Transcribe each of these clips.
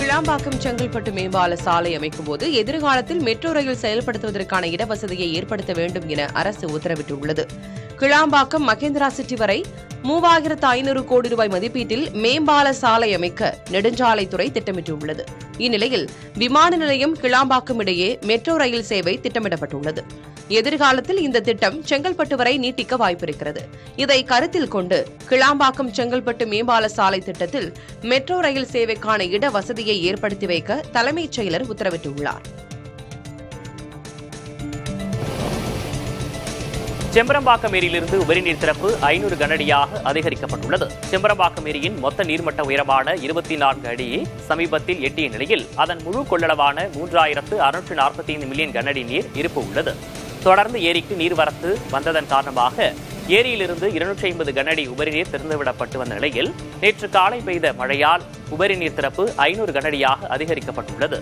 கிளாம்பாக்கம் செங்கல்பட்டு மேம்பால சாலை அமைக்கும் போது எதிர்காலத்தில் மெட்ரோ ரயில் செயல்படுத்துவதற்கான இடவசதியை ஏற்படுத்த வேண்டும் என அரசு உத்தரவிட்டுள்ளது. கிளாம்பாக்கம் மகேந்திரா சிட்டி வரை 3500 கோடி ரூபாய் மதிப்பீட்டில் மேம்பால சாலை அமைக்க நெடுஞ்சாலைத்துறை திட்டமிட்டுள்ளது. இந்நிலையில் விமான நிலையம் கிளாம்பாக்கம் இடையே மெட்ரோ ரயில் சேவை திட்டமிடப்பட்டுள்ளது. எதிர்காலத்தில் இந்த திட்டம் செங்கல்பட்டு வரை நீட்டிக்க வாய்ப்பிருக்கிறது. இதை கருத்தில் கொண்டு கிளாம்பாக்கம் செங்கல்பட்டு மேம்பால சாலை திட்டத்தில் மெட்ரோ ரயில் சேவைக்கான இட வசதியை ஏற்படுத்தி வைக்க தலைமைச் செயலர் உத்தரவிட்டுள்ளார். செம்பரம்பாக்கம் ஏரியிலிருந்து உபரிநீர் திறப்பு 500 கனஅடியாக அதிகரிக்கப்பட்டுள்ளது. செம்பரம்பாக்கம் ஏரியின் மொத்த நீர்மட்ட உயரமான 24 அடியை சமீபத்தில் எட்டிய நிலையில் அதன் முழு கொள்ளளவான 3645 மில்லியன் கனஅடி நீர் இருப்பு உள்ளது. தொடர்ந்து ஏரிக்கு நீர்வரத்து வந்ததன் காரணமாக ஏரியிலிருந்து 250 கனஅடி உபரிநீர் திறந்துவிடப்பட்டு வந்த நிலையில் நேற்று காலை பெய்த மழையால் உபரிநீர் திறப்பு 500 கனஅடியாக அதிகரிக்கப்பட்டுள்ளது.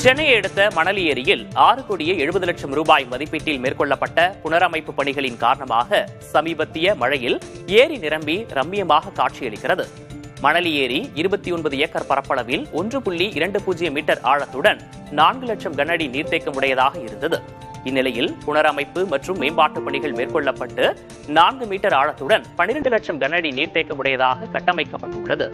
சென்னையை அடுத்த மணலி ஏரியில் 6 கோடியே 70 லட்சம் ரூபாய் மதிப்பீட்டில் மேற்கொள்ளப்பட்ட புனரமைப்பு பணிகளின் காரணமாக சமீபத்திய மழையில் ஏரி நிரம்பி ரம்மியமாக காட்சியளிக்கிறது. மணலி ஏரி 29 ஏக்கர் பரப்பளவில் 1.20 மீட்டர் ஆழத்துடன் 4 லட்சம் கனஅடி நீர்த்தேக்கமுடையதாக இருந்தது. இந்நிலையில் புனரமைப்பு மற்றும் மேம்பாட்டு பணிகள் மேற்கொள்ளப்பட்டு 4 மீட்டர் ஆழத்துடன் 12 லட்சம் கனஅடி நீர்த்தேக்கமுடையதாக கட்டமைக்கப்பட்டுள்ளது.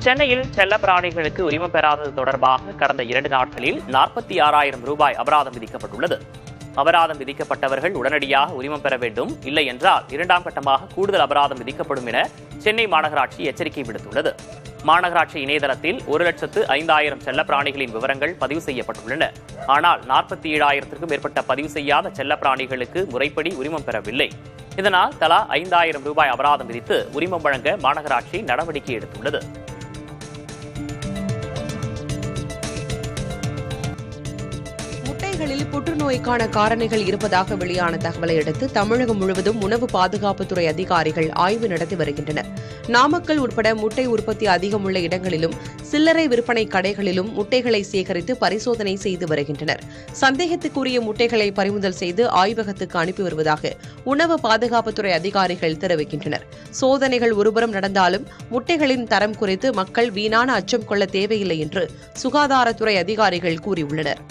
சென்னையில் செல்ல பிராணிகளுக்கு உரிமம் பெறாதது தொடர்பாக கடந்த 2 நாட்களில் 46,000 ரூபாய் அபராதம் விதிக்கப்பட்டுள்ளது. அபராதம் விதிக்கப்பட்டவர்கள் உடனடியாக உரிமம் பெற வேண்டும், இல்லை என்றால் 2ஆம் கட்டமாக கூடுதல் அபராதம் விதிக்கப்படும் என சென்னை மாநகராட்சி எச்சரிக்கை விடுத்துள்ளது. மாநகராட்சி இணையதளத்தில் 1,05,000 செல்ல பிராணிகளின் விவரங்கள் பதிவு செய்யப்பட்டுள்ளன. ஆனால் 47,000க்கும் மேற்பட்ட பதிவு செய்யாத செல்ல பிராணிகளுக்கு முறைப்படி உரிமம் பெறவில்லை. இதனால் தலா 5,000 ரூபாய் அபராதம் விதித்து உரிமம் வழங்க மாநகராட்சி நடவடிக்கை எடுத்துள்ளது. முட்டைகளில் புற்றுநோய்க்கான காரணிகள் இருப்பதாக வெளியான தகவலை அடுத்து தமிழகம் முழுவதும் உணவு பாதுகாப்புத்துறை அதிகாரிகள் ஆய்வு நடத்தி வருகின்றனர். நாமக்கல் உட்பட முட்டை உற்பத்தி அதிகமுள்ள இடங்களிலும் சில்லறை விற்பனை கடைகளிலும் முட்டைகளை சேகரித்து பரிசோதனை செய்து வருகின்றனர். சந்தேகத்துக்குரிய முட்டைகளை பறிமுதல் செய்து ஆய்வகத்துக்கு அனுப்பி வருவதாக உணவு பாதுகாப்புத்துறை அதிகாரிகள் தெரிவிக்கின்றனர். சோதனைகள் ஒருபுறம் நடந்தாலும் முட்டைகளின் தரம் குறித்து மக்கள் வீணான அச்சம் கொள்ள தேவையில்லை என்று சுகாதாரத்துறை அதிகாரிகள் கூறியுள்ளனர்.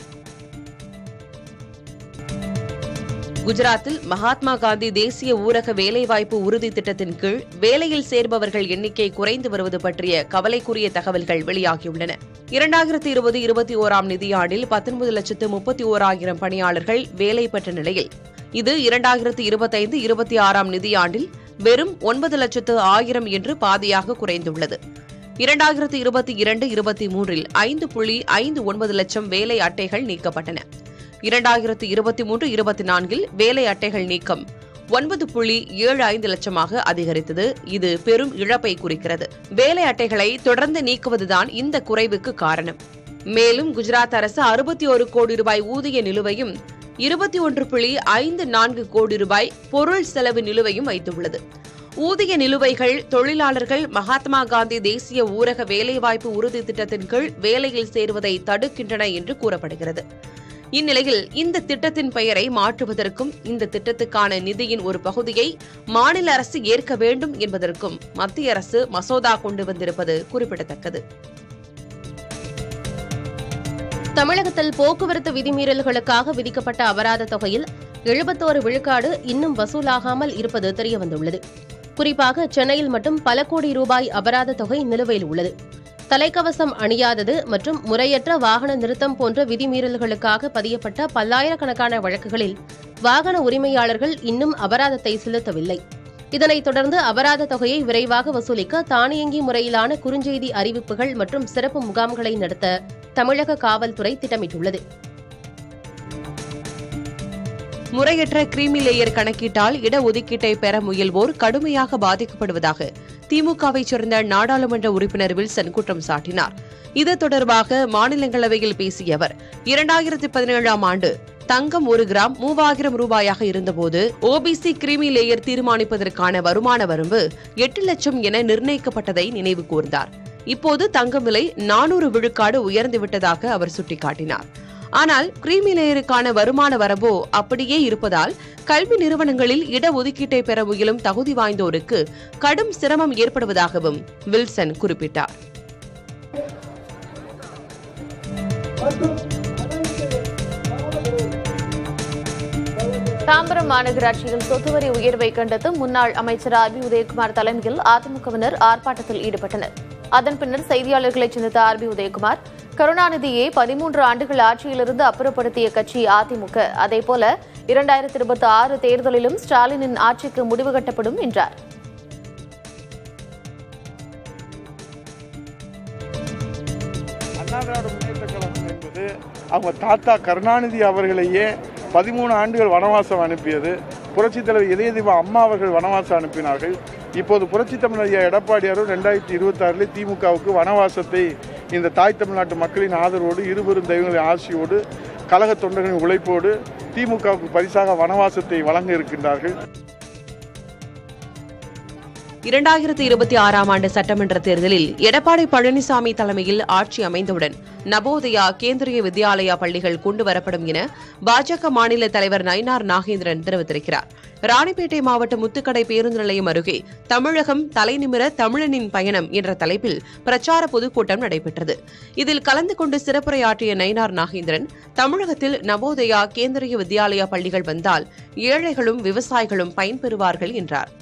குஜராத்தில் மகாத்மா காந்தி தேசிய ஊரக வேலைவாய்ப்பு உறுதி திட்டத்தின் கீழ் வேலையில் சேர்பவர்கள் எண்ணிக்கை குறைந்து வருவது பற்றிய கவலைக்குரிய தகவல்கள் வெளியாகியுள்ளன. 2020-21 நிதியாண்டில் 19,31,000 பணியாளர்கள் வேலை பெற்ற நிலையில் இது 2025-26 நிதியாண்டில் வெறும் 9,00,000 என்று பாதியாக குறைந்துள்ளது. 2022-23 5.59 லட்சம் வேலை அட்டைகள் நீக்கப்பட்டன. 2023-24 வேலை அட்டைகள் நீக்கம் 9.75 லட்சமாக அதிகரித்தது. இது பெரும் இழப்பை குறிக்கிறது. வேலை அட்டைகளை தொடர்ந்து நீக்குவதுதான் இந்த குறைவுக்கு காரணம். மேலும் குஜராத் அரசு 61 கோடி ரூபாய் ஊதிய நிலுவையும் 21.54 கோடி ரூபாய் பொருள் செலவு நிலுவையும் வைத்துள்ளது. ஊதிய நிலுவைகள் தொழிலாளர்கள் மகாத்மா காந்தி தேசிய ஊரக வேலைவாய்ப்பு உறுதி திட்டத்தின் கீழ் வேலையில் சேருவதை தடுக்கின்றன என்று கூறப்படுகிறது. இந்நிலையில் இந்த திட்டத்தின் பெயரை மாற்றுவதற்கும் இந்த திட்டத்துக்கான நிதியின் ஒரு பகுதியை மாநில அரசு ஏற்க வேண்டும் என்பதற்கும் மத்திய அரசு மசோதா கொண்டு வந்திருப்பது குறிப்பிடத்தக்கது. தமிழகத்தில் போக்குவரத்து விதிமீறல்களுக்காக விதிக்கப்பட்ட அபராத தொகையில் 71 விழுக்காடு இன்னும் வசூலாகாமல் இருப்பது தெரியவந்துள்ளது. குறிப்பாக சென்னையில் மட்டும் பல கோடி ரூபாய் அபராத தொகை நிலுவையில் உள்ளது. தலைக்கவசம் அணியாதது மற்றும் முறையற்ற வாகன நிறுத்தம் போன்ற விதிமீறல்களுக்காக பதியப்பட்ட பல்லாயிரக்கணக்கான வழக்குகளில் வாகன உரிமையாளர்கள் இன்னும் அபராதத்தை செலுத்தவில்லை. இதனைத் தொடர்ந்து அபராத தொகையை விரைவாக வசூலிக்க தானியங்கி முறையிலான குறுஞ்செய்தி அறிவிப்புகள் மற்றும் சிறப்பு முகாம்களை நடத்த தமிழக காவல்துறை திட்டமிட்டுள்ளது. முறையற்ற கிரீமி லேயர் கணக்கீட்டால் இடஒதுக்கீட்டை பெற முயல்வோர் கடுமையாக பாதிக்கப்படுவதாக திமுகவைச் சேர்ந்த நாடாளுமன்ற உறுப்பினர் வில்சன் குற்றம் சாட்டினார். இது தொடர்பாக மாநிலங்களவையில் பேசிய அவர் 2017ஆம் ஆண்டு தங்கம் 1 கிராம் 3000 ரூபாயாக இருந்தபோது ஓபிசி கிரீமி லேயர் தீர்மானிப்பதற்கான வருமான வரம்பு 8 லட்சம் என நிர்ணயிக்கப்பட்டதை நினைவு கூர்ந்தார். இப்போது தங்கம் விலை 400 விழுக்காடு உயர்ந்துவிட்டதாக அவர் சுட்டிக்காட்டினார். ஆனால் கிரீமி லேயருக்கான வருமான வரம்போ அப்படியே இருப்பதால் கல்வி நிறுவனங்களில் இடஒதுக்கீட்டை பெற முயலும் தகுதி வாய்ந்தோருக்கு கடும் சிரமம் ஏற்படுவதாகவும் வில்சன் குறிப்பிட்டார். தாம்பரம் மாநகராட்சியில் சொத்து வரி உயர்வை கண்டித்து முன்னாள் அமைச்சர் ஆர்பி உதயகுமார் தலைமையில் அதிமுகவினர் ஆர்ப்பாட்டத்தில் ஈடுபட்டனர். அதன் பின்னர் செய்தியாளர்களை சந்தித்த ஆர்பி உதயகுமார், கருணாநிதியை 13 ஆண்டுகள் ஆட்சியிலிருந்து அப்புறப்படுத்திய கட்சி அதிமுக. அதேபோல 2026 தேர்தலிலும் ஸ்டாலினின் ஆட்சிக்கு முடிவு கட்டப்படும் என்றார். அண்ணா திராவிட முன்னேற்ற கழகம் என்பது அவங்க தாத்தா கருணாநிதி அவர்களையே 13 ஆண்டுகள் வனவாசம் அனுப்பியது. புரட்சித் தலைவர் இதய தீப அம்மா அவர்கள் வனவாசம் அனுப்பினார்கள். இப்போது புரட்சித் தமிழர் எடப்பாடியாரும் 2026 திமுகவுக்கு வனவாசத்தை இந்த தாய் தமிழ்நாட்டு மக்களின் ஆதரவோடு, இருபெரும் தெய்வங்களின் ஆசியோடு, கழக தொண்டர்களின் உழைப்போடு திமுகவுக்கு பரிசாக வனவாசத்தை வழங்க இருக்கின்றார்கள். 2026 ஆண்டு சட்டமன்ற தேர்தலில் எடப்பாடி பழனிசாமி தலைமையில் ஆட்சி அமைந்தவுடன் நவோதயா கேந்திரிய வித்யாலயா பள்ளிகள் கொண்டுவரப்படும் என பாஜக மாநில தலைவர் நயினார் நாகேந்திரன் தெரிவித்திருக்கிறார். ராணிப்பேட்டை மாவட்டம் முத்துக்கடை பேருந்து நிலையம் அருகே தமிழகம் தலைநிமிர தமிழனின் பயணம் என்ற தலைப்பில் பிரச்சார பொதுக்கூட்டம் நடைபெற்றது. இதில் கலந்து கொண்டு சிறப்புரையாற்றிய நயினார் நாகேந்திரன், தமிழகத்தில் நவோதயா கேந்திரிய வித்யாலயா பள்ளிகள் வந்தால் ஏழைகளும் விவசாயிகளும் பயன்பெறுவார்கள் என்றார்.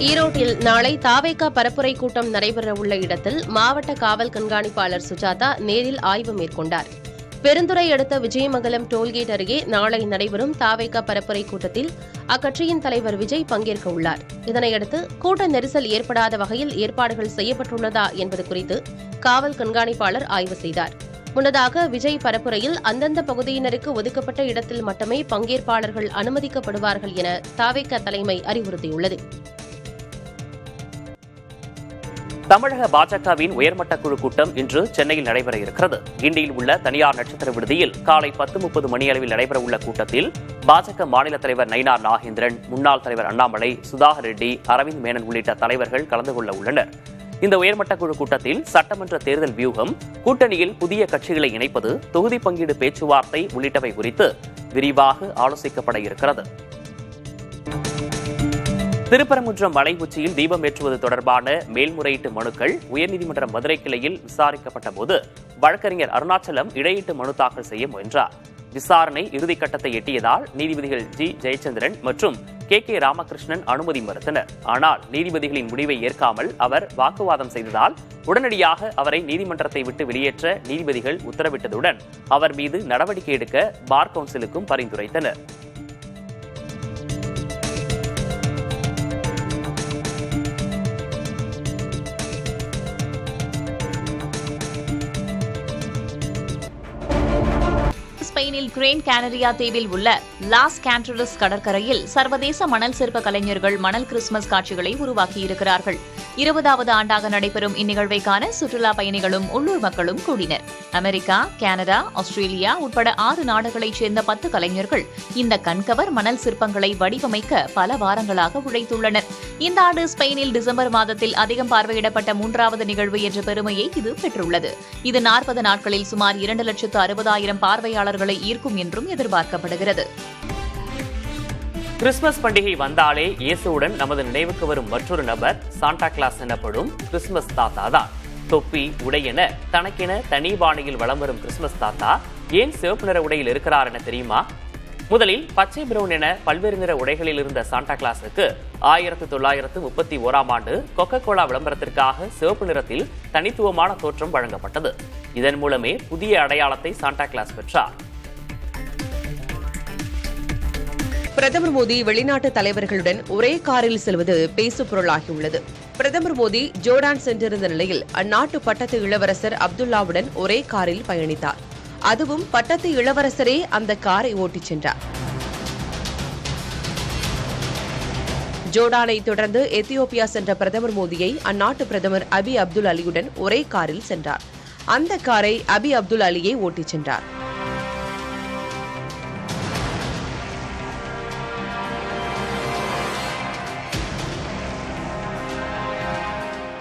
ஈரோட்டில் நாளை தாவேகா பரப்புரை கூட்டம் நடைபெறவுள்ள இடத்தில் மாவட்ட காவல் கண்காணிப்பாளர் சுஜாதா நேரில் ஆய்வு மேற்கொண்டார். பெருந்துறை அடுத்த விஜயமங்கலம் டோல்கேட் அருகே நாளை நடைபெறும் தாவேகா பரப்புரை கூட்டத்தில் அக்கட்சியின் தலைவர் விஜய் பங்கேற்க உள்ளார். இதனையடுத்து கூட்ட நெரிசல் ஏற்படாத வகையில் ஏற்பாடுகள் செய்யப்பட்டுள்ளதா என்பது குறித்து காவல் கண்காணிப்பாளர் ஆய்வு செய்தார். முன்னதாக விஜய் பரப்புரையில் அந்தந்த பகுதியினருக்கு ஒதுக்கப்பட்ட இடத்தில் மட்டுமே பங்கேற்பாளர்கள் அனுமதிக்கப்படுவார்கள் என தாவேகா தலைமை அறிவுறுத்தியுள்ளது. தமிழக பாஜகவின் உயர்மட்ட குழு கூட்டம் இன்று சென்னையில் நடைபெற இருக்கிறது. கிண்டியில் உள்ள தனியார் நட்சத்திர விடுதியில் காலை 10:30 மணியளவில் நடைபெறவுள்ள கூட்டத்தில் பாஜக மாநில தலைவர் நயினார் நாகேந்திரன், முன்னாள் தலைவர் அண்ணாமலை, சுதாகர் ரெட்டி, அரவிந்த் மேனன் உள்ளிட்ட தலைவர்கள் கலந்து கொள்ள உள்ளனர். இந்த உயர்மட்ட குழு கூட்டத்தில் சட்டமன்ற தேர்தல் வியூகம், கூட்டணியில் புதிய கட்சிகளை இணைப்பது, தொகுதி பங்கீடு பேச்சுவார்த்தை உள்ளிட்டவை குறித்து விரிவாக ஆலோசிக்கப்பட இருக்கிறது. திருப்பரங்குன்றம் மலை உச்சியில் தீபம் ஏற்றுவது தொடர்பான மேல்முறையீட்டு மனுக்கள் உயர்நீதிமன்ற மதுரை கிளையில் விசாரிக்கப்பட்ட போது வழக்கறிஞர் அருணாச்சலம் இடையீட்டு மனு தாக்கல் செய்ய முயன்றார். விசாரணை இறுதிக்கட்டத்தை எட்டியதால் நீதிபதிகள் ஜி ஜெயச்சந்திரன் மற்றும் கே ராமகிருஷ்ணன் அனுமதி மறுத்தனர். ஆனால் நீதிபதிகளின் முடிவை ஏற்காமல் அவர் வாக்குவாதம் செய்ததால் உடனடியாக அவரை நீதிமன்றத்தை விட்டு வெளியேற்ற நீதிபதிகள் உத்தரவிட்டதுடன் அவர் மீது நடவடிக்கை எடுக்க பார் கவுன்சிலுக்கும் பரிந்துரைத்தனர். ஸ்பெயினில் கிரேன் கேனரியா தீவில் உள்ள லாஸ் கேண்டரஸ் கடற்கரையில் சர்வதேச மணல் சிற்ப கலைஞர்கள் மணல் கிறிஸ்துமஸ் காட்சிகளை உருவாக்கியிருக்கிறார்கள். 20வது ஆண்டாக நடைபெறும் இந்நிகழ்வை காண சுற்றுலா பயணிகளும் உள்ளூர் மக்களும் கூடினர். அமெரிக்கா, கனடா, ஆஸ்திரேலியா உட்பட 6 நாடுகளைச் சேர்ந்த 10 கலைஞர்கள் இந்த கண்கவர் மணல் சிற்பங்களை வடிவமைக்க பல வாரங்களாக உழைத்துள்ளனர். இந்த ஆண்டு ஸ்பெயினில் டிசம்பர் மாதத்தில் அதிகம் பார்வையிடப்பட்ட 3வது நிகழ்வு என்ற பெருமையை இது பெற்றுள்ளது. இது 40 நாட்களில் சுமார் 2,60,000 பார்வையாளர்களை ஈர்க்கும் என்றும் எதிர்பார்க்கப்படுகிறது. கிறிஸ்துமஸ் பண்டிகை வந்தாலே இயேசுவுடன் நமது நினைவுக்கு வரும் மற்றொரு நபர் சாண்டா கிளாஸ் எனப்படும் கிறிஸ்துமஸ் தாத்தா தான். தொப்பி, உடை என தனக்கென தனி பாணியில் வலம் வரும் கிறிஸ்துமஸ் தாத்தா ஏன் சிவப்பு நிற உடையில் இருக்கிறார் என தெரியுமா? முதலில் பச்சை பிரவுன் என பல்வேறு நிற உடைகளில் இருந்த சாண்டா கிளாஸுக்கு 1931ஆம் ஆண்டு கொக்கோ கோலா விளம்பரத்திற்காக சிவப்பு நிறத்தில் தனித்துவமான தோற்றம் வழங்கப்பட்டது. இதன் மூலமே புதிய அடையாளத்தை சாண்டா கிளாஸ் பெற்றார். பிரதமர் மோடி வெளிநாட்டு தலைவர்களுடன் ஒரே காரில் செல்வது பேசுபொருளாகியுள்ளது. பிரதமர் மோடி ஜோர்டான் சென்றிருந்த நிலையில் அந்நாட்டு பட்டத்து இளவரசர் அப்துல்லாவுடன் ஒரே காரில் பயணித்தார். அதுவும் பட்டத்து இளவரசரே அந்த காரை ஓட்டிச் சென்றார். ஜோர்டானை தொடர்ந்து எத்தியோப்பியா சென்ற பிரதமர் மோடியை அந்நாட்டு பிரதமர் அபி அப்துல் அலியுடன் ஒரே காரில் சென்றார். அந்த காரை அபி அப்துல் அலியை ஓட்டிச் சென்றார்.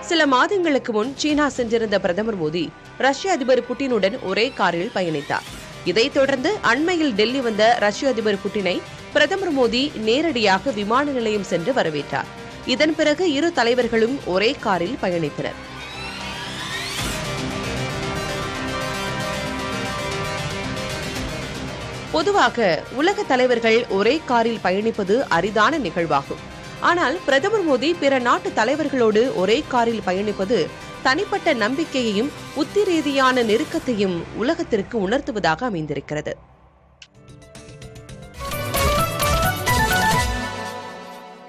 சில மாதங்களுக்கு முன் சீனா சென்றிருந்த பிரதமர் மோடி ரஷ்ய அதிபர் புட்டினுடன் ஒரே காரில் பயணித்தார். இதைத் தொடர்ந்து அண்மையில் டெல்லி வந்த ரஷ்ய அதிபர் புட்டினை பிரதமர் மோடி நேரடியாக விமான நிலையம் சென்று வரவேற்றார். இதன் பிறகு இரு தலைவர்களும் ஒரே காரில் பயணித்தனர். பொதுவாக உலக தலைவர்கள் ஒரே காரில் பயணிப்பது அரிதான நிகழ்வாகும். ஆனால் பிரதமர் மோடி பிற நாட்டு தலைவர்களோடு ஒரே காரில் பயணிப்பது தனிப்பட்ட நம்பிக்கையையும் உத்தி ரீதியான நெருக்கத்தையும் உலகத்திற்கு உணர்த்துவதாக அமைந்திருக்கிறது.